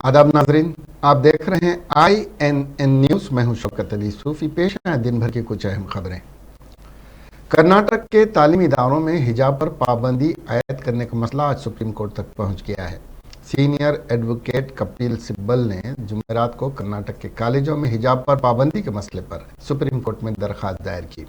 आदाब नाजरीन, आप देख रहे हैं INN न्यूज़। मैं हूं शौकत अली सूफी। पेश है दिन भर की कुछ अहम खबरें। कर्नाटक के तालीमी इदारों में हिजाब पर पाबंदी आयद करने का मसला आज सुप्रीम कोर्ट तक पहुंच गया है। सीनियर एडवोकेट कपिल सिब्बल ने जुमेरात को कर्नाटक के कॉलेजों में हिजाब पर पाबंदी के मसले पर सुप्रीम कोर्ट में दरख्वास्त दायर की।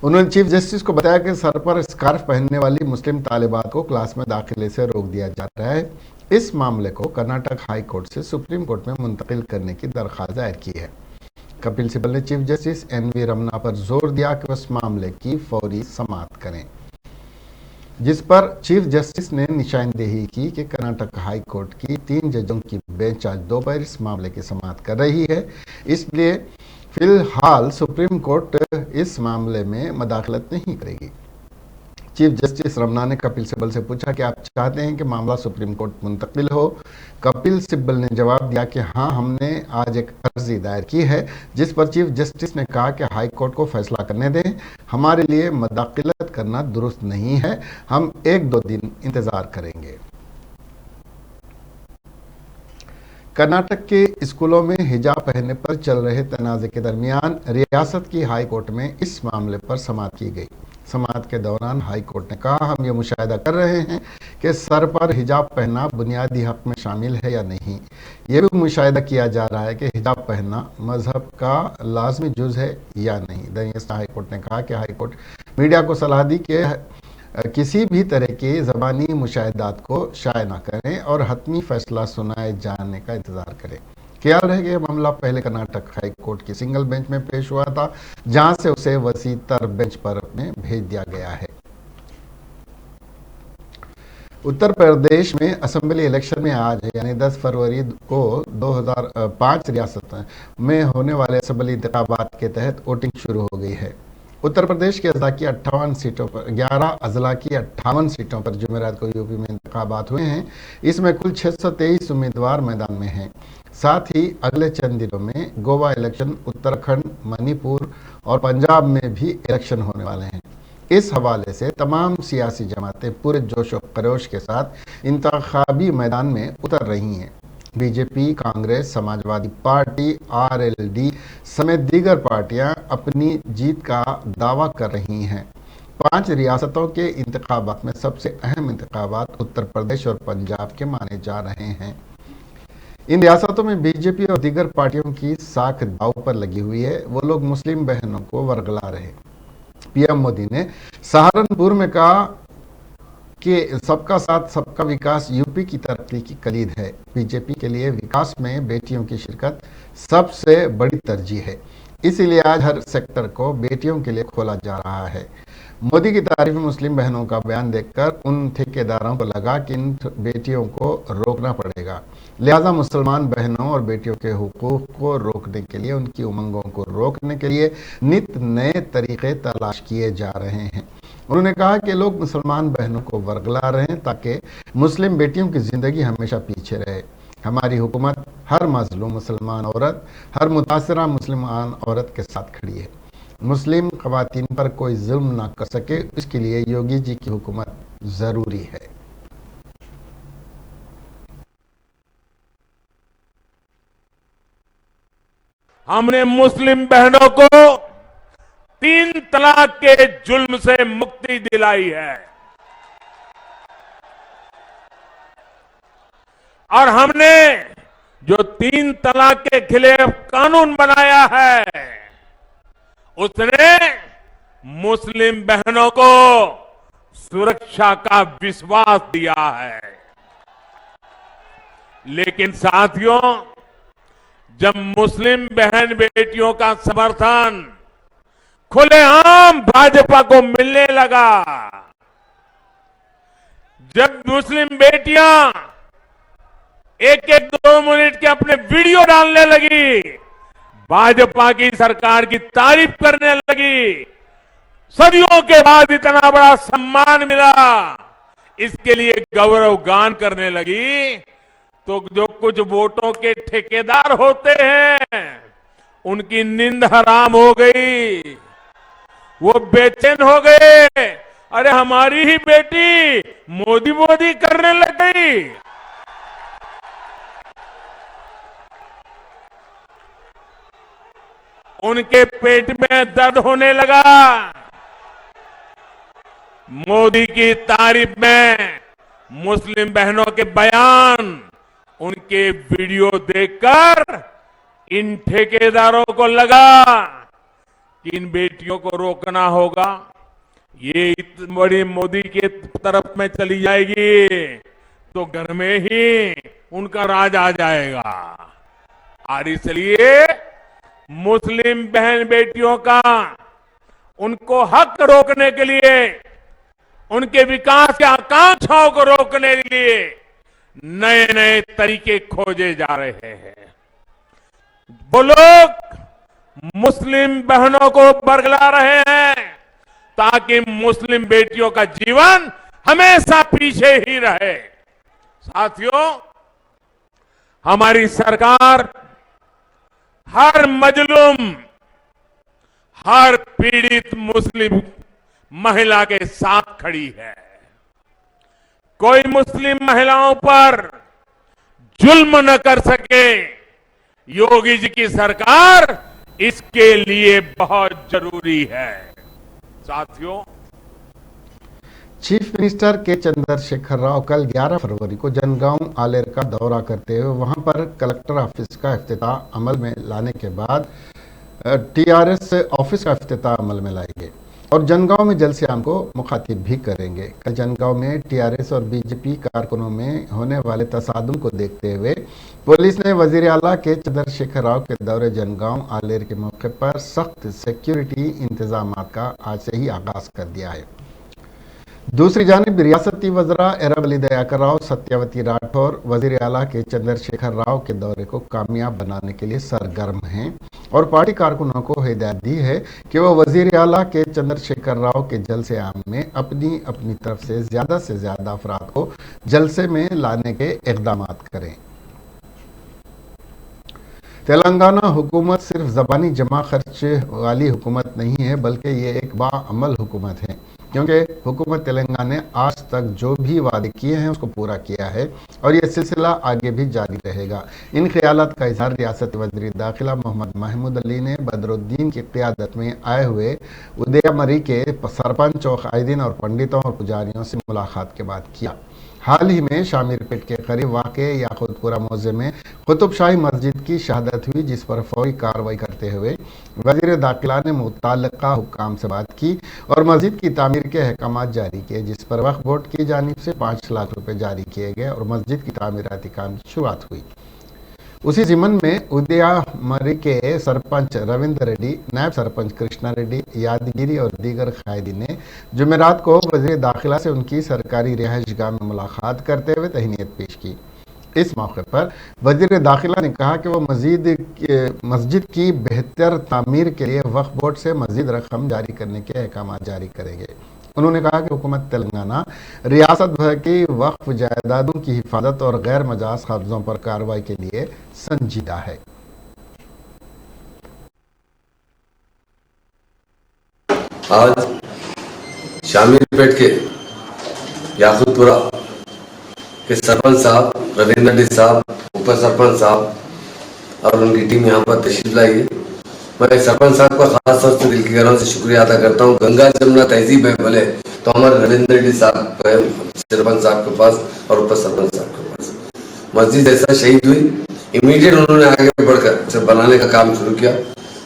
उन्होंने चीफ जस्टिस को बताया कि सर पर स्कार्फ पहनने वाली मुस्लिम तालिबात को क्लास में दाखिले से रोक दिया जा रहा है। इस मामले को कर्नाटक हाई कोर्ट से सुप्रीम कोर्ट में मुंतकिल करने की दरख्वास्त दायर की है। कपिल सिब्बल ने चीफ जस्टिस NV रमना पर जोर दिया कि उस मामले की फौरी समाअत करें, जिस पर चीफ जस्टिस ने निशानदेही की कि कर्नाटक हाई कोर्ट की 3 जजों की बेंच आज दोपहर इस मामले की समाअत कर रही है। इसलिए फिलहाल सुप्रीम कोर्ट इस मामले में मदाखलत नहीं करेगी। चीफ जस्टिस रमना ने कपिल सिब्बल से पूछा कि आप चाहते हैं कि मामला सुप्रीम कोर्ट मुंतकिल हो। कपिल सिब्बल ने जवाब दिया कि हाँ, हमने आज एक अर्जी दायर की है, जिस पर चीफ जस्टिस ने कहा कि हाई कोर्ट को फैसला करने दें, हमारे लिए मदाखलत करना दुरुस्त नहीं है, हम 1-2 दिन इंतजार करेंगे। कर्नाटक के स्कूलों में हिजाब पहनने पर चल रहे तनाज़े के दरमियान रियासत की हाई कोर्ट में इस मामले पर समाअत की गई। समाअत के दौरान हाई कोर्ट ने कहा, हम ये मुशाहिदा कर रहे हैं कि सर पर हिजाब पहनना बुनियादी हक में शामिल है या नहीं। ये भी मुशाहिदा किया जा रहा है कि हिजाब पहनना मजहब का लाजमी जुज़ है या नहीं। दरअसल हाई कोर्ट ने कहा कि हाई कोर्ट मीडिया को सलाह दी कि किसी भी तरह के ज़बानी मुशाहिदात को शाये न करें और हतमी फैसला सुनाए जाने का इंतज़ार करें। ख्याल रहे कि यह मामला पहले कर्नाटक हाई कोर्ट की सिंगल बेंच में पेश हुआ था, जहां से उसे वसी तर बेंच पर में भेज दिया गया है। उत्तर प्रदेश में असेंबली इलेक्शन में आज यानी 10 फरवरी को 2005 रियासत में होने वाले असेंबली इंतखाबात के तहत वोटिंग शुरू हो गई है। उत्तर प्रदेश के अजला की 58 सीटों पर 11 अजला की 58 सीटों पर जुमेरात को यूपी में इंतखाबात हुए हैं। इसमें कुल 623 उम्मीदवार मैदान में हैं। साथ ही अगले चंद दिनों में गोवा इलेक्शन, उत्तराखंड, मणिपुर और पंजाब में भी इलेक्शन होने वाले हैं। इस हवाले से तमाम सियासी जमातें पूरे जोश और खरोश के साथ इंतखाबी मैदान में उतर रही हैं। BJP, Congress, Samajwadi party, RLD समेत दीगर पार्टियां अपनी जीत का दावा कर रही हैं। 5 रियासतों के इंतखाबात में सबसे अहम इंतखाबात उत्तर प्रदेश और पंजाब के माने जा रहे हैं। इन रियासतों में बीजेपी और दीगर पार्टियों की साख दाव पर लगी हुई है। वो लोग मुस्लिम बहनों को वरगला रहे। PM मोदी ने सहारनपुर में कहा कि सबका साथ सबका विकास यूपी की तरक्की की कलीद है। बीजेपी के लिए विकास में बेटियों की शिरकत सबसे बड़ी तरजीह है, इसीलिए आज हर सेक्टर को बेटियों के लिए खोला जा रहा है। मोदी की तारीफ में मुस्लिम बहनों का बयान देखकर उन ठेकेदारों को लगा कि इन बेटियों को रोकना पड़ेगा, लिहाजा मुसलमान बहनों और बेटियों के हुकूक को रोकने के लिए, उनकी उमंगों को रोकने के लिए नित नए तरीके तलाश किए जा रहे हैं। उन्होंने कहा कि लोग मुसलमान बहनों को वरगला रहे हैं ताकि मुस्लिम बेटियों की ज़िंदगी हमेशा पीछे रहे। हमारी हुकूमत हर मजलूम मुसलमान औरत, हर मुतासरा मुसलमान औरत के साथ खड़ी है। मुस्लिम ख़वातीन पर कोई जुल्म ना कर सके, इसके लिए योगी जी की हुकूमत ज़रूरी है। हमने मुस्लिम बहनों को 3 तलाक के जुल्म से मुक्ति दिलाई है और हमने जो 3 तलाक के खिलाफ कानून बनाया है, उसने मुस्लिम बहनों को सुरक्षा का विश्वास दिया है। लेकिन साथियों, जब मुस्लिम बहन बेटियों का समर्थन खुलेआम भाजपा को मिलने लगा, जब मुस्लिम बेटियां 1-1, 2 मिनट के अपने वीडियो डालने लगी, भाजपा की सरकार की तारीफ करने लगी, सदियों के बाद इतना बड़ा सम्मान मिला, इसके लिए गौरव गान करने लगी, तो जो कुछ वोटों के ठेकेदार होते हैं उनकी नींद हराम हो गई, वो बेचैन हो गए। अरे हमारी ही बेटी मोदी मोदी करने लग गई। उनके पेट में दर्द होने लगा। मोदी की तारीफ में मुस्लिम बहनों के बयान, उनके वीडियो देखकर इन ठेकेदारों को लगा कि इन बेटियों को रोकना होगा, ये इतनी बड़ी मोदी के तरफ में चली जाएगी तो घर में ही उनका राज आ जाएगा। और इसलिए मुस्लिम बहन बेटियों का उनको हक रोकने के लिए, उनके विकास की आकांक्षाओं को रोकने के लिए नए नए तरीके खोजे जा रहे हैं। वो लोग मुस्लिम बहनों को बरगला रहे हैं ताकि मुस्लिम बेटियों का जीवन हमेशा पीछे ही रहे। साथियों, हमारी सरकार हर मजलूम, हर पीड़ित मुस्लिम महिला के साथ खड़ी है। कोई मुस्लिम महिलाओं पर जुल्म न कर सके, योगी जी की सरकार इसके लिए बहुत जरूरी है। साथियों, चीफ मिनिस्टर के चंद्रशेखर राव कल 11 फरवरी को जनगांव आलेर का दौरा करते हुए वहां पर कलेक्टर ऑफिस का इफ्तिताह अमल में लाने के बाद टीआरएस ऑफिस का इफ्तिताह अमल में लाएंगे और जनगांव में जलसियाम को मुखातिब भी करेंगे। कल जनगांव में टीआरएस और बीजेपी कारकुनों में होने वाले तसादुम को देखते हुए पुलिस ने वजीर आला के चंद्रशेखर राव के दौरे जनगांव आलेर के मौके पर सख्त सिक्योरिटी इंतजाम का आज से ही आगाज कर दिया है। दूसरी जानिब रियासती वज़रा एरब अली दयाकर राव, सत्यावती राठौर वजीर आला के चंद्रशेखर राव के दौरे को कामयाब बनाने के लिए सरगर्म हैं और पार्टी कारकुनों को हिदायत दी है कि वह वजीर आला के चंद्रशेखर राव के जलसे आम में अपनी तरफ से ज्यादा अफराद को जलसे में लाने के इक़दाम करें। तेलंगाना हुकूमत सिर्फ ज़बानी जमा खर्च वाली हुकूमत नहीं है, बल्कि ये एक बाअमल हुकूमत है, क्योंकि हुकूमत तेलंगाना ने आज तक जो भी वादे किए हैं उसको पूरा किया है और ये सिलसिला आगे भी जारी रहेगा। इन ख्यालात का इजहार रियासत वज़ीर दाखिला मोहम्मद महमूद अली ने बदरुद्दीन की क़ियादत में आए हुए उदयमरी के सरपंच और कायदीन और पंडितों और पुजारियों से मुलाकात के बाद किया। हाल ही में शामीरपेट के करीब वाक़ याकूतपुरा मौज़े में कुतुब शाही मस्जिद की शहादत हुई, जिस पर फौरी कार्रवाई करते हुए वज़ीर दाखिला ने मुतल्लिक़ा हुक्काम से बात की और मस्जिद की तामीर के अहकामात जारी किए, जिस पर वक्फ बोर्ड की जानिब से 5 लाख रुपए जारी किए गए और मस्जिद की तामीराती काम की शुरुआत हुई। उसी ज़िमन में उदयमरी के सरपंच रविंद्र रेड्डी, नायब सरपंच कृष्णा रेड्डी, यादगिरी और दीगर कायदीन ने जुमेरात को वज़ीर दाखिला से उनकी सरकारी रिहाइशगाह में मुलाकात करते हुए तहनीत पेश की। इस मौके पर वज़ीर दाखिला ने कहा कि वह मस्जिद की बेहतर तामीर के लिए वक्फ बोर्ड से मज़ीद रकम जारी करने के अहकाम जारी करेंगे। उन्होंने कहा कि हुकूमत तेलंगाना रियासत भर की वक्फ जायदादों की हिफाजत और गैर मजाज कब्जों पर कार्रवाई के लिए संजीदा है। आज शामीरपेट के याकूतपुरा के सरपंच साहब रविंद्र रेड्डी साहब, उप सरपंच साहब और उनकी टीम यहाँ पर तशरीफ लाई है। मैं सरपंच साहब का खास तौर से दिल की गहराइयों से शुक्रिया अदा करता हूँ। गंगा जमुना तहजीब है भले तो हमारे रविंद्र रेड्डी साहब सरपंच साहब के पास और उप सरपंच साहब के पास मस्जिद ऐसा शहीद हुई, इमीडिएट उन्होंने आगे बढ़कर उसे बनाने का काम शुरू किया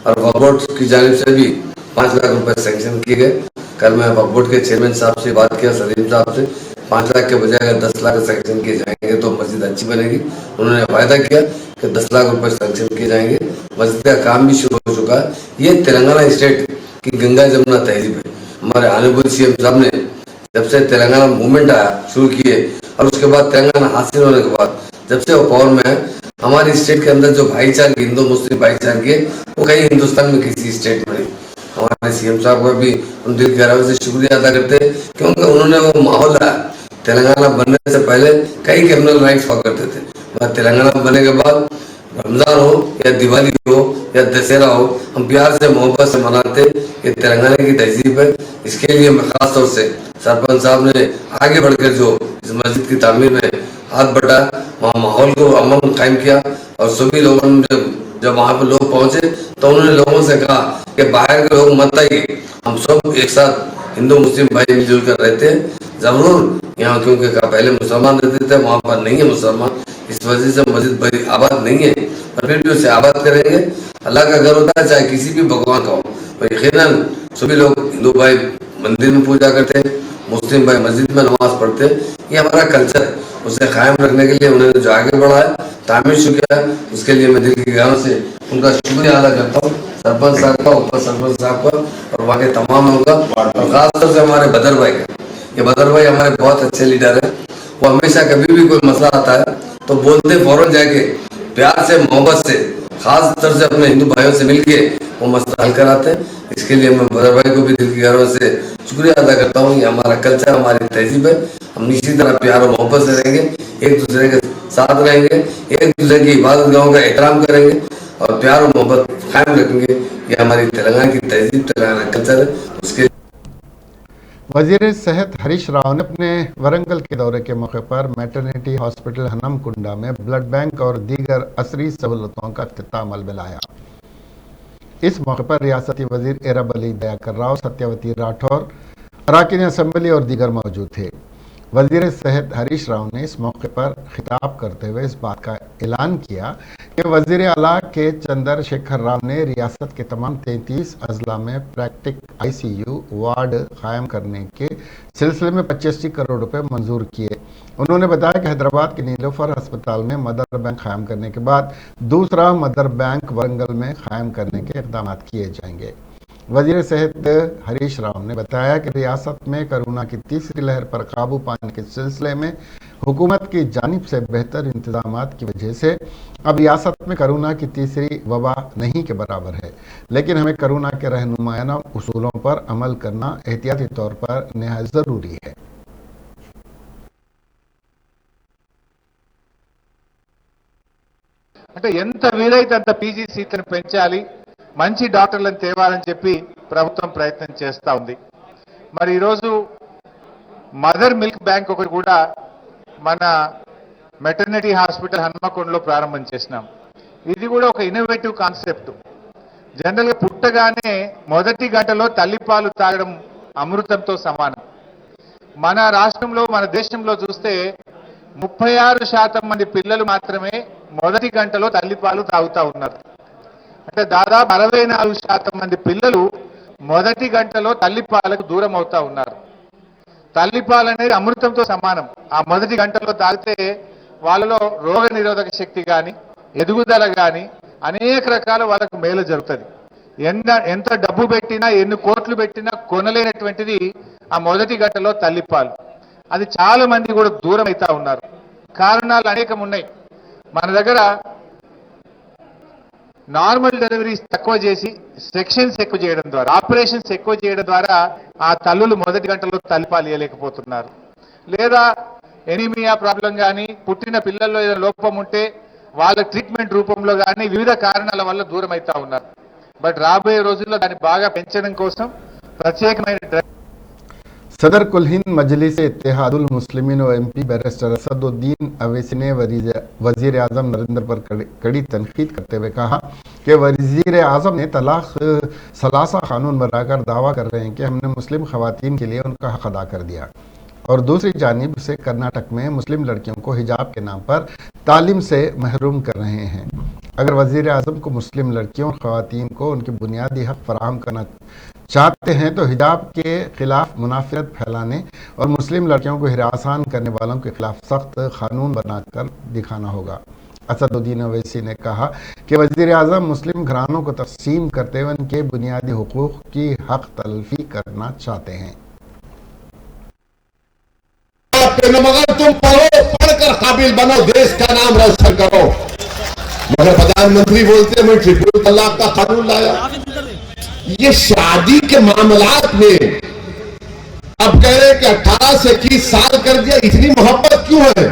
और वक्फ बोर्ड की जानिब से भी 5 लाख रुपए सैंक्शन किए गए। कल मैं वक्फ बोर्ड के चेयरमैन साहब से बात किया, सलीम साहब से, 5 लाख के बजाय अगर 10 लाख सैंक्शन किए जाएंगे तो मस्जिद अच्छी बनेगी। उन्होंने वायदा किया कि 10 लाख रुपए सैंक्शन किए जाएंगे। मस्जिद का काम भी शुरू हो चुका है। ये तेलंगाना स्टेट की गंगा जमुना तहजीब है। हमारे ऑनरेबल सीएम साहब ने जब से तेलंगाना मूवमेंट आया शुरू किए और उसके बाद तेलंगाना हासिल होने के बाद जब से वो पावर में है, हमारी स्टेट के अंदर जो भाईचारे हिंदू मुस्लिम भाईचारे के वो कहीं हिंदुस्तान में किसी स्टेट में नहीं। हमारे सीएम साहब का भी उन दिल गहराइयों से शुक्रिया अदा करते हैं, क्योंकि उन्होंने वो माहौल लाया। तेलंगाना बनने से पहले कई क्रिमिनल राइट्स हुआ करते थे, तेलंगाना बनने के बाद रमजान हो या दिवाली हो या दशहरा हो, हम प्यार से मोहब्बत से मनाते। ये तेलंगाना की तहजीब है। इसके लिए मैं खास तौर से सरपंच साहब ने आगे बढ़कर जो इस मस्जिद की तामीर में हाथ बढ़ाया, वहाँ माहौल को अमन कायम किया और सभी लोगों ने जब वहां पर लोग पहुंचे तो उन्होंने लोगों से कहा कि बाहर के लोग मत आइए, हम सब एक साथ हिंदू मुस्लिम भाई मिलजुल कर रहते हैं जरूर यहाँ, क्योंकि पहले मुसलमान रहते थे, वहां पर नहीं है मुसलमान, इस वजह से मस्जिद बड़ी आबाद नहीं है, पर फिर भी उसे आबाद करेंगे। अल्लाह का घर होता है चाहे किसी भी भगवान का हो, तो यकीनन सभी लोग हिंदू भाई मंदिर में पूजा करते हैं, मुस्लिम भाई मस्जिद में नमाज पढ़ते हैं, ये हमारा कल्चर है। उसे कायम रखने के लिए उन्होंने जो आगे बढ़ाया, तामीर किया, उसके लिए मैं दिल की गहराइयों से उनका शुक्रिया अदा करता हूँ, सरपंच साहब का, उप सरपंच साहब का और वहाँ के तमाम लोगों का, और खासतौर से हमारे बदर भाई का। ये बदर भाई हमारे बहुत अच्छे लीडर है, वो हमेशा कभी भी कोई मसला आता है तो बोलते फौरन जाके प्यार से मोहब्बत से खास तौर से अपने हिंदू भाइयों से मिलके वो मसला हल कराते हैं। इसके लिए मैं बदर भाई को भी दिल की गहराइयों से शुक्रिया अदा करता हूँ। ये हमारा कल्चर, हमारी तहजीब है, हम इसी तरह प्यार और मोहब्बत से रहेंगे, एक दूसरे के साथ रहेंगे, एक दूसरे की इबादत गाहों का एहतराम करेंगे और प्यार और मोहब्बत कायम रखेंगे। ये हमारी तेलंगाना की तहजीब, तेलंगाना कल्चर है। उसके वजीर सेहत हरीश राव ने अपने वरंगल के दौरे के मौके पर मैटरनिटी हॉस्पिटल हनमकुंडा में ब्लड बैंक और दीगर असरी सहूलतों का इख्तिताम अलमिलाया। इस मौके पर रियासती वजीर एरब अली दयाकर राव, सत्यवती राठौर, अरकान असम्बली और दीगर मौजूद थे। वजीर सेहत हरीश राव ने इस मौके पर खिताब करते हुए इस बात का ऐलान किया कि वजीर आला के चंद्र शेखर राव ने रियासत के तमाम 33 अजला में प्रैक्टिक ICU वार्ड कायम करने के सिलसिले में 85 करोड़ रुपए मंजूर किए। उन्होंने बताया कि हैदराबाद के नीलोफर अस्पताल में मदर बैंक कायम करने के बाद दूसरा मदर बैंक वरंगल में कायम करने के इक़दाम किए जाएंगे। वजीर सेहत हरीश राव ने बताया कि रियासत में कोरोना की तीसरी लहर पर काबू पाने के सिलसिले में हुकूमत की जानिब से बेहतर इंतजाम की वजह से अब रियासत में कोरोना की तीसरी वबा नहीं के बराबर है, लेकिन हमें कोरोना के रहनुमायाना उसूलों पर अमल करना एहतियाती तौर पर निहायत ज़रूरी है। అంటే ఎంత వీలైతే అంత పీజీ సీట్లను పెంచాలి, మంచి డాక్టర్లను తేవాలని చెప్పి ప్రభుత్వం ప్రయత్నం చేస్తూ ఉంది. మరి ఈరోజు మదర్ మిల్క్ బ్యాంక్ ఒకటి కూడా మన మెటర్నిటీ హాస్పిటల్ హన్మకొండలో ప్రారంభం చేసినాం. ఇది కూడా ఒక ఇన్నోవేటివ్ కాన్సెప్ట్. జనరల్గా పుట్టగానే మొదటి గంటలో తల్లిపాలు తాగడం అమృతంతో సమానం. మన రాష్ట్రంలో, మన దేశంలో చూస్తే 36% మంది పిల్లలు మాత్రమే మొదటి గంటలో తల్లిపాలు తాగుతూ ఉన్నారు. అంటే దాదాపు 64% మంది పిల్లలు మొదటి గంటలో తల్లిపాలకు దూరం అవుతా ఉన్నారు. తల్లిపాలు అనేది అమృతంతో సమానం. ఆ మొదటి గంటలో తాగితే వాళ్ళలో రోగ నిరోధక శక్తి కానీ, ఎదుగుదల కానీ అనేక రకాల వాళ్ళకు మేలు జరుగుతుంది. ఎంత డబ్బు పెట్టినా, ఎన్ని కోట్లు పెట్టినా కొనలేనటువంటిది ఆ మొదటి గంటలో తల్లిపాలు. అది చాలా మంది కూడా దూరం అవుతా ఉన్నారు. కారణాలు అనేకం ఉన్నాయి. మన దగ్గర నార్మల్ డెలివరీస్ తక్కువ చేసి సెక్షన్స్ ఎక్కువ చేయడం ద్వారా, ఆపరేషన్స్ ఎక్కువ చేయడం ద్వారా ఆ తల్లులు మొదటి గంటలో తల్లిపాలు ఇవ్వలేకపోతున్నారు. లేదా ఎనీమియా ప్రాబ్లం కానీ, పుట్టిన పిల్లల్లో ఏదైనా లోపం ఉంటే వాళ్ళ ట్రీట్మెంట్ రూపంలో కానీ వివిధ కారణాల వల్ల దూరం అవుతా ఉన్నారు. బట్ రాబోయే రోజుల్లో దాన్ని బాగా పెంచడం కోసం ప్రత్యేకమైన सदर कुल हिंद मजलिस इत्तेहादुल मुस्लिमीन व MP बैरिस्टर असदुद्दीन अवैसी ने वजीर आज़म नरेंद्र पर कड़ी तनकीद करते हुए कहा कि वजीर आज़म ने तलाक सलासा कानून बनाकर दावा कर रहे हैं कि हमने मुस्लिम खवातीन के लिए उनका हक अदा कर दिया, और दूसरी जानिब से कर्नाटक में मुस्लिम लड़कियों को हिजाब के नाम पर तालीम से महरूम कर रहे हैं। अगर वजीर आज़म को मुस्लिम लड़कियों और ख़वातीन को उनके बुनियादी हक फराहम करना चाहते हैं तो हिजाब के खिलाफ मुनाफिरत फैलाने और मुस्लिम लड़कियों को हिरासान करने वालों के खिलाफ सख्त कानून बनाकर दिखाना होगा। असदुद्दीन अवैसी ने कहा कि वजीर आज़म मुस्लिम घरानों को तकसीम करते हुए उनके बुनियादी हुकूक की हक तलफी करना चाहते हैं। मगर तुम पढ़ो, पढ़कर काबिल बनो, देश का नाम रोशन करो। मगर प्रधानमंत्री बोलते मैं ट्रिपल तलाक का कानून लाया। ये शादी के मामलात में अब कह रहे कि 18 से 21 साल कर दिया, इतनी मोहब्बत क्यों है?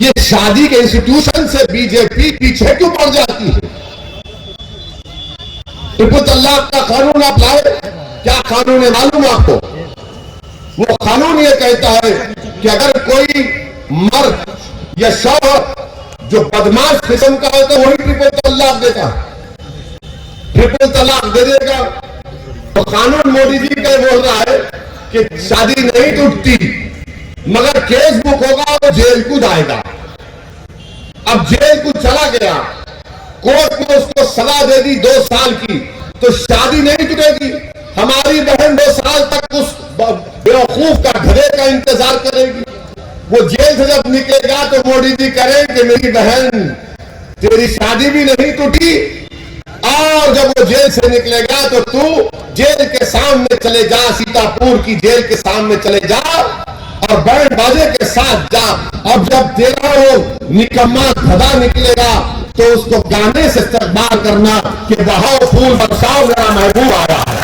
ये शादी के इंस्टीट्यूशन से बीजेपी पीछे क्यों पड़ जाती है? ट्रिपल तलाक का कानून आप लाए, क्या कानून है मालूम आपको? वो कानून ये कहता है कि अगर कोई मर्द या शौहर जो बदमाश किस्म का होता है वही ट्रिपल तलाक देता, ट्रिपल तलाक दे देगा। तो कानून मोदी जी का बोल रहा है कि शादी नहीं टूटती, मगर केस बुक होगा और जेल को जाएगा। अब जेल को चला गया, कोर्ट ने उसको सजा दे दी 2 साल की, तो शादी नहीं टूटेगी। हमारी बहन 2 साल तक उस बेवकूफ का घरे का इंतजार करेगी। वो जेल से जब निकलेगा तो मोदी जी करें कि मेरी बहन तेरी शादी भी नहीं टूटी, और जब वो जेल से निकलेगा तो तू जेल के सामने चले जा, सीतापुर की जेल के सामने चले जा और बैंड बाजे के साथ जा। अब जब तेरा वो निकम्मा गधा निकलेगा तो उसको गाने से इस्तकबाल करना कि बहाओ फूल बरसाओ मेरा महबूब आया है।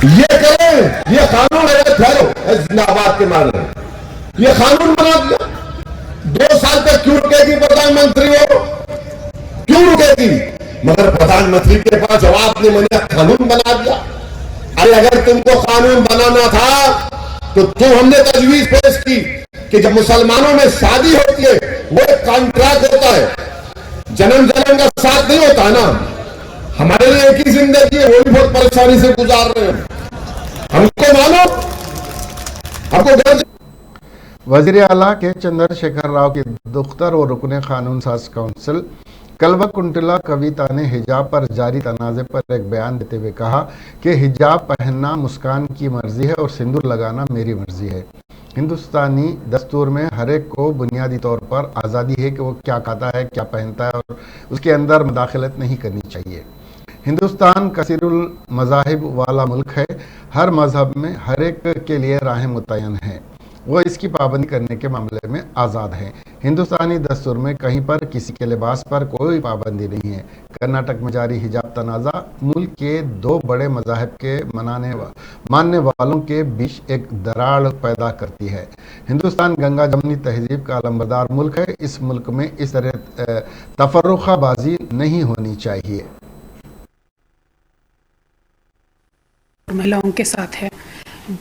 ये करें, ये कानून है। ठहरो, जिंदाबाद के मारे ये कानून बना दिया। 2 साल तक क्यों रुकेगी प्रधानमंत्री हो, क्यों रुकेगी? मगर प्रधानमंत्री के पास जवाब नहीं, मैंने कानून बना दिया। अरे अगर तुमको कानून बनाना था तो हमने तजवीज पेश की कि जब मुसलमानों में शादी होती है वो एक कॉन्ट्रैक्ट होता है, जन्म जन्म का साथ नहीं होता ना। हमारे लिए एक ही जिंदगी है, वो भी बहुत परेशानी से गुजार रहे हैं। हमको मानो, हमको गर्ज। वज़ीर आला के चंद्रशेखर राव की दुख्तर और रुकने कानून साज काउंसिल कल्वकुंतला कविता ने हिजाब पर जारी तनाज़े पर एक बयान देते हुए कहा कि हिजाब पहनना मुस्कान की मर्जी है और सिंदूर लगाना मेरी मर्जी है। हिंदुस्तानी दस्तूर में हर एक को बुनियादी तौर पर आज़ादी है कि वो क्या खाता है, क्या पहनता है, और उसके अंदर मुदाखलत नहीं करनी चाहिए। हिंदुस्तान कसीरुल मज़ाहिब वाला मुल्क है, हर मज़हब में हर एक के लिए राहें मुतय्यन हैं, वो इसकी पाबंदी करने के मामले में आज़ाद हैं। हिंदुस्तानी दस्तूर में कहीं पर किसी के लिबास पर कोई पाबंदी नहीं है। कर्नाटक में जारी हिजाब तनाज़ा मुल्क के 2 बड़े मज़ाहिब के मानने वालों के बीच एक दरार पैदा करती है। हिंदुस्तान गंगा जमनी तहजीब का अलंबरदार मुल्क है, इस मुल्क में इस तरह तफर्रुक़ाबाजी नहीं होनी चाहिए। महिलाओं के साथ है,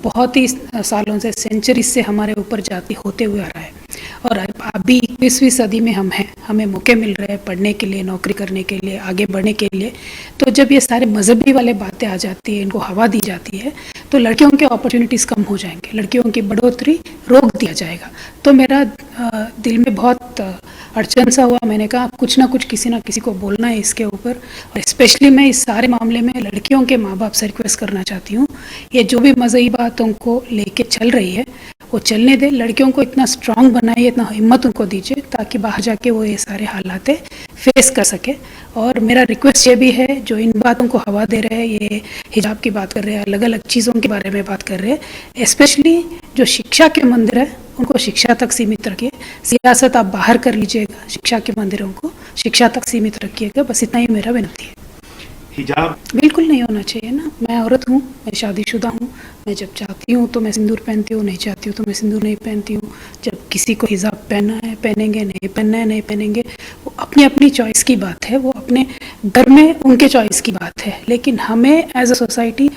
बहुत ही सालों से, सेंचुरी से हमारे ऊपर जाती होते हुए आ रहा है, और अभी 21वीं सदी में हम हैं, हमें मौके मिल रहे हैं पढ़ने के लिए, नौकरी करने के लिए, आगे बढ़ने के लिए। तो जब ये सारे मजहबी वाले बातें आ जाती है, इनको हवा दी जाती है, तो लड़कियों के अपॉर्चुनिटीज़ कम हो जाएंगे, लड़कियों की बढ़ोतरी रोक दिया जाएगा। तो मेरा दिल में बहुत अड़चन सा हुआ। मैंने कहा कुछ ना कुछ किसी ना किसी को बोलना है इसके ऊपर, और स्पेशली मैं इस सारे मामले में लड़कियों के माँ बाप से रिक्वेस्ट करना चाहती हूँ, ये जो भी मज़हबी बातों को लेके चल रही है वो चलने दे, लड़कियों को इतना स्ट्रांग बनाइए, इतना हिम्मत उनको दीजिए ताकि बाहर जाके वो ये सारे हालात फेस कर सके। और मेरा रिक्वेस्ट ये भी है, जो इन बातों को हवा दे रहे हैं, ये हिजाब की बात कर रहे हैं, अलग अलग चीज़ों के बारे में बात कर रहे हैं, स्पेशली जो शिक्षा के मंदिर है उनको शिक्षा तक सीमित रखिए। सियासत आप बाहर कर लीजिएगा, शिक्षा के मंदिरों को शिक्षा तक सीमित रखिएगा। बस इतना ही मेरा विनती है। हिजाब बिल्कुल नहीं होना चाहिए ना। मैं औरत हूँ, मैं शादीशुदा हूँ, मैं जब चाहती हूँ तो मैं सिंदूर पहनती हूँ, नहीं चाहती हूँ तो मैं सिंदूर नहीं पहनती हूँ। जब किसी को हिजाब पहनना है पहनेंगे, नहीं पहनना है नहीं पहनेंगे, वो अपनी अपनी चॉइस की बात है, वो अपने घर में उनके चॉइस की बात है। लेकिन हमें एज अ सोसाइटी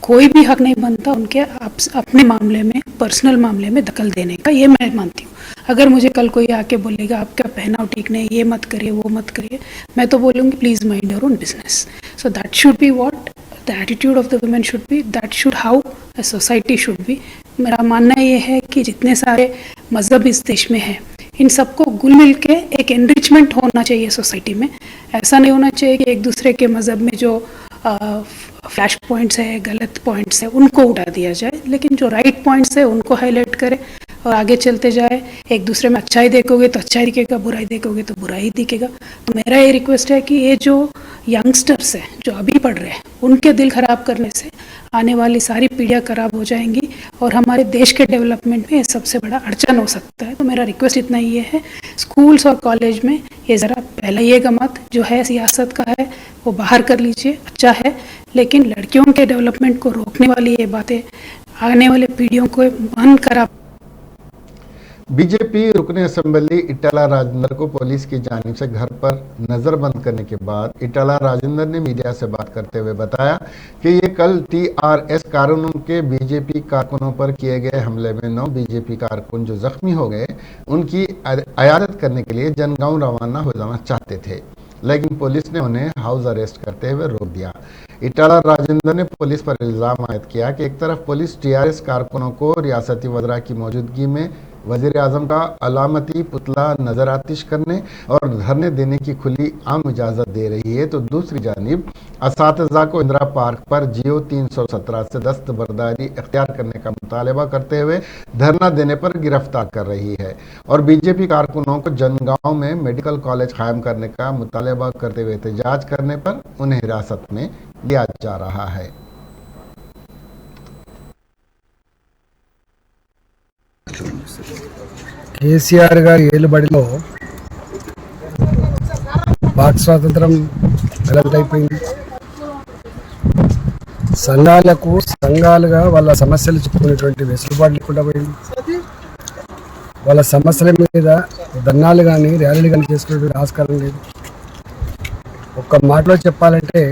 कोई भी हक नहीं बनता उनके अपने मामले में, पर्सनल मामले में दखल देने का, ये मैं मानती हूँ। अगर मुझे कल कोई आके बोलेगा आपका पहनाव ठीक नहीं, ये मत करिए, वो मत करिए, मैं तो बोलूँगी please mind your own business. So that should be what the attitude of the women should be, that should how a society should be. मेरा मानना ये है कि जितने सारे मज़हब इस देश में हैं, इन सबको घुल मिल के एक एनरिचमेंट होना चाहिए सोसाइटी में। ऐसा नहीं होना चाहिए कि एक दूसरे के मज़हब में जो फ्लैश पॉइंट्स है, गलत पॉइंट्स है, उनको उठा दिया जाए, लेकिन जो राइट पॉइंट्स है उनको हाईलाइट करें और आगे चलते जाए। एक दूसरे में अच्छाई देखोगे तो अच्छाई दिखेगा, बुराई देखोगे तो बुराई दिखेगा। तो मेरा ये रिक्वेस्ट है कि ये जो यंगस्टर्स हैं जो अभी पढ़ रहे हैं, उनके दिल ख़राब करने से आने वाली सारी पीढ़ियाँ ख़राब हो जाएंगी और हमारे देश के डेवलपमेंट में ये सबसे बड़ा अड़चन हो सकता है। तो मेरा रिक्वेस्ट इतना ही है, स्कूल्स और कॉलेज में ये ज़रा फैलाइएगा मत, जो है सियासत का है वो बाहर कर लीजिए, अच्छा है, लेकिन लड़कियों के डेवलपमेंट को रोकने वाली ये बातें आने वाले पीढ़ियों को मन खराब। बीजेपी रुकन असेंबली इटाला राजेंद्र को पुलिस की जानिब से घर पर नजरबंद करने के बाद इटाला राजेंद्र ने मीडिया से बात करते हुए बताया कि ये कल टीआरएस कारकुनों के बीजेपी कारकुनों पर किए गए हमले में 9 बीजेपी कारकुन जो जख्मी हो गए उनकी अयादत करने के लिए जनगांव रवाना हो जाना चाहते थे, लेकिन पुलिस ने उन्हें हाउस अरेस्ट करते हुए रोक दिया। इटाला राजेंद्र ने पुलिस पर इल्जाम आयद किया कि एक तरफ पुलिस टीआरएस कारकुनों को रियासती वज़रा की मौजूदगी में वज़ीर आज़म का अलामती पुतला नजर आतिश करने और धरने देने की खुली आम इजाज़त दे रही है, तो दूसरी जानिब असातिज़ा को इंदिरा पार्क पर जियो 317 से दस्तबरदारी इख्तियार करने का मुतालबा करते हुए धरना देने पर गिरफ्तार कर रही है और बीजेपी कारकुनों को जनगांव में मेडिकल कॉलेज कायम करने का मुतालबा करते हुए एहतजाज करने पर उन्हें हिरासत में लिया जा रहा है। కేసీఆర్ గారి ఏలుబడిలో వాక్ స్వాతంత్రం గలంతైపోయింది. సంఘాలుగా వాళ్ళ సమస్యలు చెప్పుకునేటువంటి వెసులుబాటు లేకుండా పోయింది. వాళ్ళ సమస్యల మీద ధర్నాలు కానీ ర్యాలీలు కానీ చేసుకునేటువంటి ఆస్కారం లేదు. ఒక్క మాటలో చెప్పాలంటే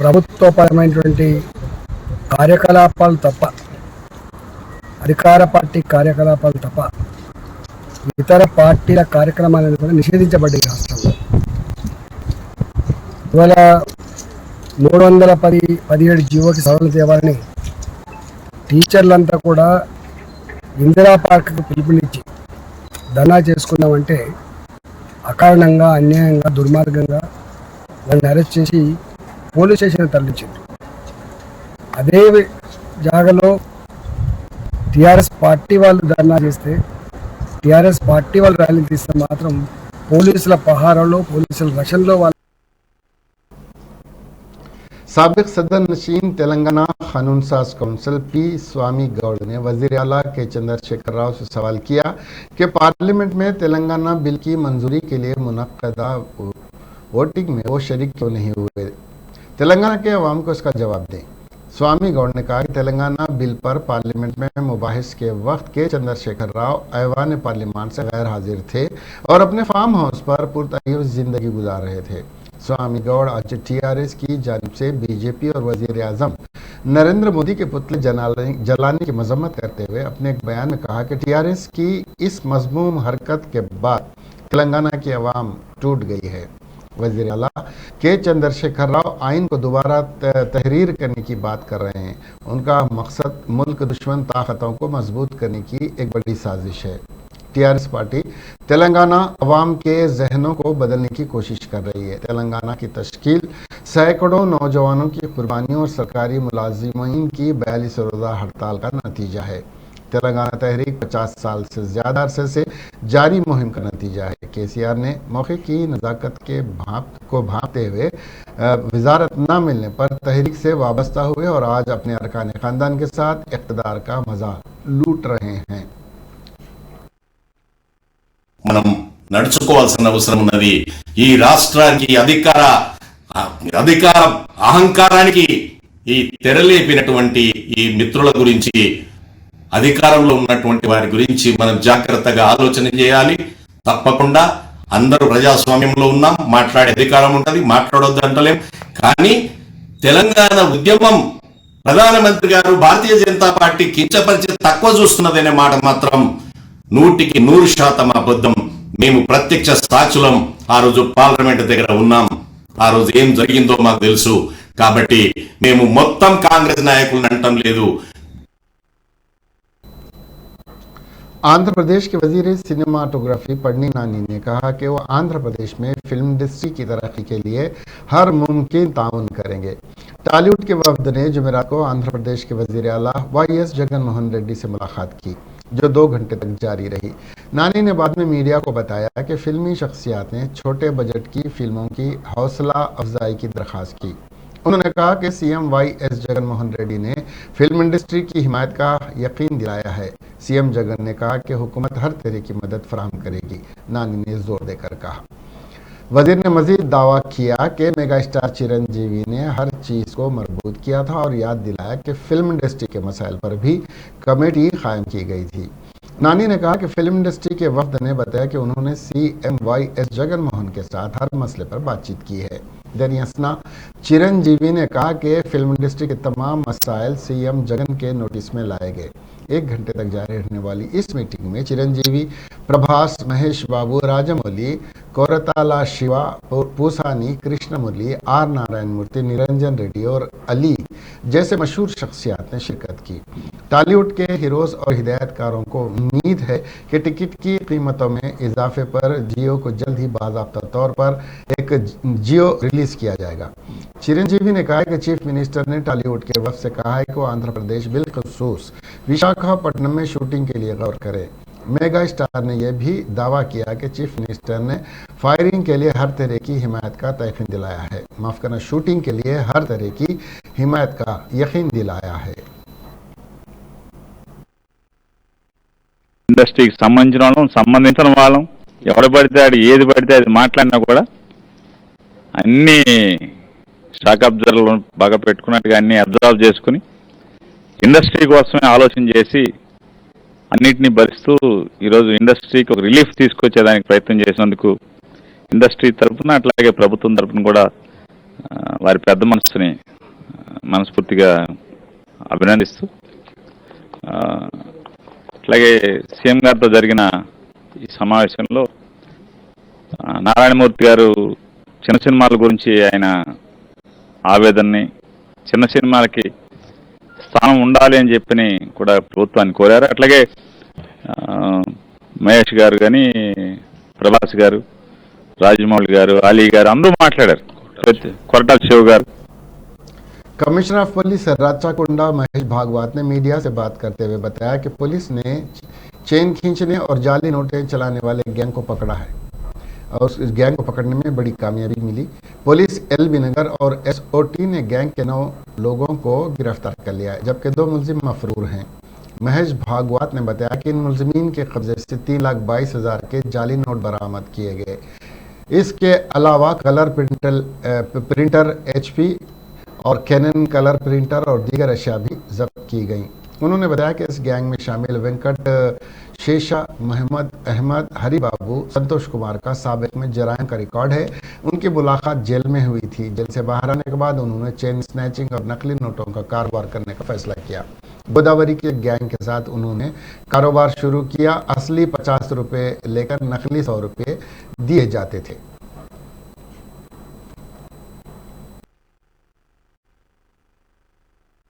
ప్రభుత్వపరమైనటువంటి కార్యకలాపాలు తప్ప, అధికార పార్టీ కార్యకలాపాలు తప్ప ఇతర పార్టీల కార్యక్రమాలను కూడా నిషేధించబడ్డాయి రాష్ట్రంలో. ఇవాళ 317 జీవోకి సవరణ తేవాలని టీచర్లంతా కూడా ఇందిరా పార్క్కి పిలుపునిచ్చి ధర్నా చేసుకున్నామంటే అకారణంగా, అన్యాయంగా, దుర్మార్గంగా వాళ్ళని అరెస్ట్ చేసి పోలీస్ స్టేషన్ తరలించింది. అదే జాగాలో టీఆర్ఎస్ పార్టీ వాళ్ళు ధర్నా చేస్తే, టీఆర్ఎస్ పార్టీ వాళ్ళు ర్యాలీ తీస్తే మాత్రం పోలీసుల పహారంలో, పోలీసుల రక్షణలో వాళ్ళు. साबिक सदर नशीन तेलंगाना कानून साज काउंसिल पी स्वामी गौड़ ने वजीर आला के चंद्रशेखर राव से सवाल किया कि पार्लियामेंट में तेलंगाना बिल की मंजूरी के लिए मुनक्कदा वोटिंग में वो शरीक क्यों नहीं हुए, तेलंगाना के अवाम को इसका जवाब दें। स्वामी गौड़ ने कहा कि तेलंगाना बिल पर पार्लियामेंट में मुबाहिस के वक्त के चंद्रशेखर राव ऐवान पार्लियामान से गैर हाजिर थे और अपने फार्म हाउस पर पुरतय्युब जिंदगी गुजार रहे थे। स्वामी गौड़ आज टीआरएस की जानिब से बीजेपी और वजीर आज़म नरेंद्र मोदी के पुतले जलाने की मजम्मत करते हुए अपने एक बयान में कहा कि टीआरएस की इस मज़मूम हरकत के बाद तेलंगाना की आवाम टूट गई है। वज़ीर आला के चंद्रशेखर राव आइन को दोबारा तहरीर करने की बात कर रहे हैं। उनका मकसद मुल्क दुश्मन ताकतों को मजबूत करने की एक बड़ी साजिश है। टीआरएस पार्टी तेलंगाना अवाम के जहनों को बदलने की कोशिश कर रही है। तेलंगाना की तश्कील सैकड़ों नौजवानों की कुर्बानियों और सरकारी मुलाजिमीन की 42 रोज़ा हड़ताल का नतीजा है। तेलंगाना तहरीक 50 साल से ज़्यादा अरसे से जारी मुहिम का नतीजा है। केसीआर ने मौके की नज़ाकत के भांपते हुए वजारत न मिलने पर तहरीक से वाबस्ता हुए और आज अपने अरकान ख़ानदान के साथ इक़्तिदार का मज़ा लूट रहे हैं। మనం నడుచుకోవాల్సిన అవసరం ఉన్నది. ఈ రాష్ట్రానికి అధికార అహంకారానికి ఈ తెరలేపినటువంటి ఈ మిత్రుల గురించి, అధికారంలో ఉన్నటువంటి వారి గురించి మనం జాగ్రత్తగా ఆలోచన చేయాలి. తప్పకుండా అందరూ ప్రజాస్వామ్యంలో ఉన్నాం, మాట్లాడే అధికారం ఉంటుంది, మాట్లాడొద్దు అంటలేం. కానీ తెలంగాణ ఉద్యమం ప్రధానమంత్రి గారు భారతీయ జనతా పార్టీ కించపరిచి తక్కువ చూస్తున్నదనే మాట మాత్రం 100% అబద్ధం. మేము ప్రత్యక్ష సాక్షులం. ఆ రోజు పార్లమెంట్ దగ్గర ఉన్నాం. ఆ రోజు ఏం జరిగిందో మాకు తెలుసు. కాబట్టి మేము మొత్తం కాంగ్రెస్ నాయకులను అంటం లేదు. आंध्र प्रदेश के वजीर सिनेमाटोग्राफी पन्नी नानी ने कहा कि वो आंध्र प्रदेश में फिल्म इंडस्ट्री की तरक्की के लिए हर मुमकिन ताउन करेंगे। टॉलीवुड के वफद ने जुमेरात को आंध्र प्रदेश के वजीर आला वाईएस जगन मोहन रेड्डी से मुलाकात की, जो 2 घंटे तक जारी रही। नानी ने बाद में मीडिया को बताया कि फिल्मी शख्सियात ने छोटे बजट की फिल्मों की हौसला अफजाई की दरख्वास्त की। उन्होंने कहा कि सीएम वाईएस जगन मोहन रेड्डी ने फिल्म इंडस्ट्री की हिमायत का यकीन दिलाया है। सीएम जगन ने कहा कि हुकूमत हर तरह की मदद फराहम करेगी। नानी ने जोर देकर कहा। वजीर ने मजीद दावा किया कि मेगा स्टार चिरंजीवी ने हर चीज़ को मजबूत किया था और याद दिलाया कि फिल्म इंडस्ट्री के मसाइल पर भी कमेटी कायम की गई थी। नानी ने कहा कि फिल्म इंडस्ट्री के वफ्द ने बताया कि उन्होंने CM YS जगन मोहन के साथ हर मसले पर बातचीत की है। दरियासना चिरंजीवी ने कहा कि फिल्म इंडस्ट्री के तमाम मसाइल CM जगन के नोटिस में लाए गए। 1 घंटे तक जारी रहने वाली इस मीटिंग में चिरंजीवी, प्रभास, महेश बाबू, राजमौली, कोरताला शिवा, पूसानी, कृष्णमुरली, R नारायण मूर्ति, निरंजन रेड्डी और अली जैसे मशहूर शख्सियात ने शिरकत की। टॉलीवुड के हीरोज और हिदायतकारों को उम्मीद है कि टिकट की कीमतों में इजाफे पर जियो को जल्द ही बाज़ाब्ता तौर पर एक जियो रिलीज किया जाएगा। चिरंजीवी ने कहा कि चीफ मिनिस्टर ने टॉलीवुड के वफ्द से कहा है कि वो आंध्र प्रदेश बिलखुसूस विशाखापट्टनम में शूटिंग के लिए गौर करे। मेगा स्टार ने यह भी दावा किया कि चीफ मिनिस्टर ने फायरिंग के लिए हर तरह की हिमायत का यकीन दिलाया है। माफ करना, शूटिंग के लिए हर तरह की हिमायत का यकीन दिलाया है। ఇండస్ట్రీకి సంబంధించిన వాళ్ళం ఎవడు పడితే అది ఏది పడితే అది మాట్లాడినా కూడా అన్ని షాక్ అబ్జర్వర్లు బాగా పెట్టుకున్నట్టుగా అన్ని అబ్జర్వ్ చేసుకుని ఇండస్ట్రీ కోసమే ఆలోచన చేసి అన్నిటినీ భరిస్తూ ఈరోజు ఇండస్ట్రీకి ఒక రిలీఫ్ తీసుకొచ్చేదానికి ప్రయత్నం చేసినందుకు ఇండస్ట్రీ తరఫున అట్లాగే ప్రభుత్వం తరఫున కూడా వారి పెద్ద మనసుని మనస్ఫూర్తిగా అభినందిస్తూ అట్లాగే సీఎం గారితో జరిగిన ఈ సమావేశంలో నారాయణమూర్తి గారు చిన్న సినిమాల గురించి ఆయన ఆవేదనని, చిన్న సినిమాలకి స్థానం ఉండాలి అని చెప్పి కూడా ప్రభుత్వాన్ని కోరారు. అట్లాగే మహేష్ గారు కానీ, ప్రభాస్ గారు, రాజమౌళి గారు, అలీ గారు అందరూ మాట్లాడారు. Koratala Siva garu. Commissioner of police Rachakonda Mahesh Bhagwat ने मीडिया से बात करते हुए बताया कि पुलिस ने चेन खींचने और जाली नोटें चलाने वाले गैंग को पकड़ा है और इस गैंग को पकड़ने में बड़ी कामयाबी मिली। पुलिस LB नगर और SOT ने गैंग के 9 लोगों को गिरफ्तार कर लिया है, जबकि 2 मुलजिम मफरूर हैं। महेश भागवत ने बताया कि इन मुलजिमीन के कब्जे से 3,22,000 के जाली नोट बरामद किए गए। इसके अलावा कलर प्रिंटर HP और कैनन कलर प्रिंटर और दीगर अशिया भी जब्त की गई। उन्होंने बताया कि इस गैंग में शामिल वेंकट शेषा, मोहम्मद अहमद, हरी बाबू, संतोष कुमार का साबिक में जराइम का रिकॉर्ड है। उनकी मुलाकात जेल में हुई थी। जेल से बाहर आने के बाद उन्होंने चेन स्नैचिंग और नकली नोटों का कारोबार करने का फैसला किया। गोदावरी के गैंग के साथ उन्होंने कारोबार शुरू किया। असली 50 रुपये लेकर नकली 100 रुपये दिए जाते थे।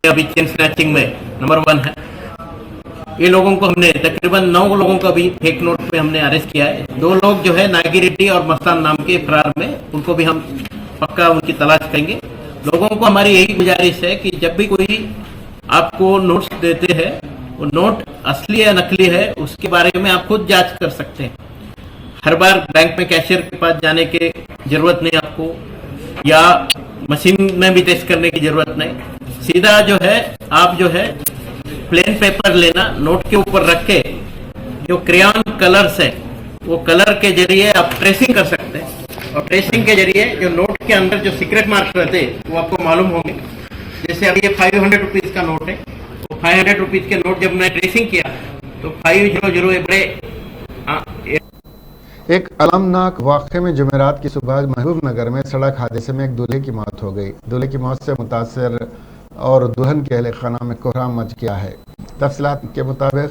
अभी चेन स्नैचिंग में नंबर 1 है। ये लोगों को हमने तकरीबन 9 लोगों का भी फेक नोट पे हमने अरेस्ट किया है। 2 लोग जो है नागी रेड्डी और मस्तान नाम के फरार में, उनको भी हम पक्का उनकी तलाश करेंगे। लोगों को हमारी यही गुजारिश है कि जब भी कोई आपको नोट्स देते हैं, वो नोट असली या नकली है उसके बारे में आप खुद जांच कर सकते हैं। हर बार बैंक में कैशियर के पास जाने की जरूरत नहीं आपको, या मशीन में भी टेस्ट करने की जरूरत नहीं। सीधा जो है आप जो है प्लेन पेपर लेना, नोट के ऊपर रख के जो क्रेयॉन कलर्स है वो कलर के जरिए आप ट्रेसिंग कर सकते हैं, और ट्रेसिंग के जरिए जो नोट के अंदर जो सीक्रेट मार्क्स रहते हैं वो आपको मालूम होंगे। जैसे अभी ये 500 रुपीज का नोट है, तो 500 रुपीज के नोट जब मैं ट्रेसिंग किया तो 500 बड़े एक अलमनाक वाक़े में जुमेरात की सुबह महबूब नगर में सड़क हादसे में एक दूल्हे की मौत हो गई। दूल्हे की मौत से मुतासर और दुल्हन के अहले खाना में कोहराम मच गया है। तफसीलात के मुताबिक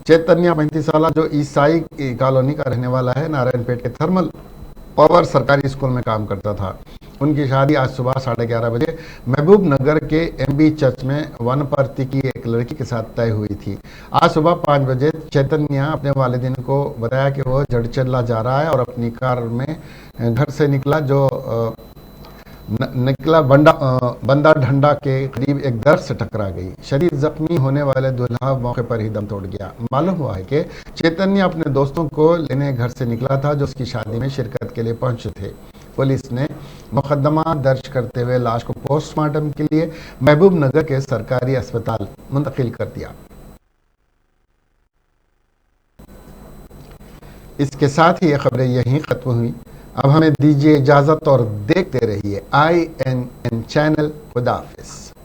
चैतन्य 35 साल जो ईसाई कॉलोनी का रहने वाला है, नारायणपेट के थर्मल पावर सरकारी स्कूल में काम करता था। उनकी शादी आज सुबह 11:30 बजे महबूब नगर के MB चर्च में वनपर्ती की एक लड़की के साथ तय हुई थी। आज सुबह 5 बजे चैतन्य अपने वालिदैन को बताया कि वो जड़चल्ला जा रहा है और अपनी कार में घर से निकला बंदा ढंडा के करीब एक दरख्त से टकरा गई। शरीर जख्मी होने वाले दूल्हा मौके पर ही दम तोड़ गया। मालूम हुआ है कि चैतन्य अपने दोस्तों को लेने घर से निकला था जो उसकी शादी में शिरकत के लिए पहुंचे थे। पुलिस ने मुकदमा दर्ज करते हुए लाश को पोस्टमार्टम के लिए महबूब नगर के सरकारी अस्पताल मुंतकिल कर दिया। इसके साथ ही ये खबरें यहीं खत्म हुई। अब हमें दीजिए इजाजत और देखते रहिए INN चैनल। खुदा हाफिज।